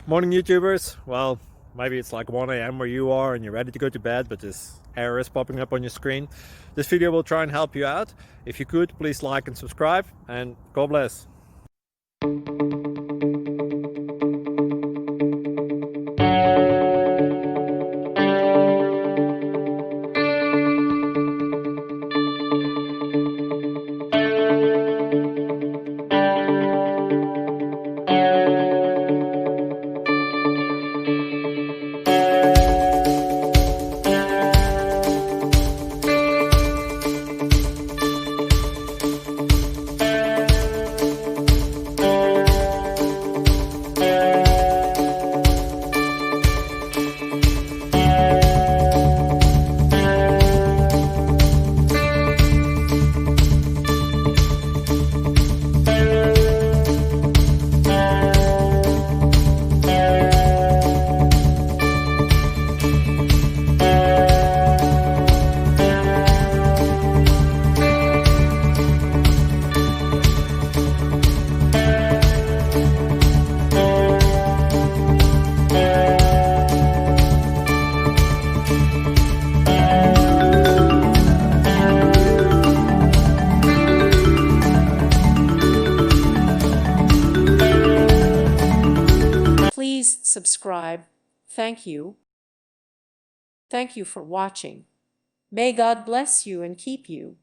Morning YouTubers. Well, maybe it's like 1 a.m. where you are and you're ready to go to bed, but this error is popping up on your screen. This video will try and help you out. If you could, please like and subscribe, and God bless. Please subscribe. Thank you. Thank you for watching. May God bless you and keep you.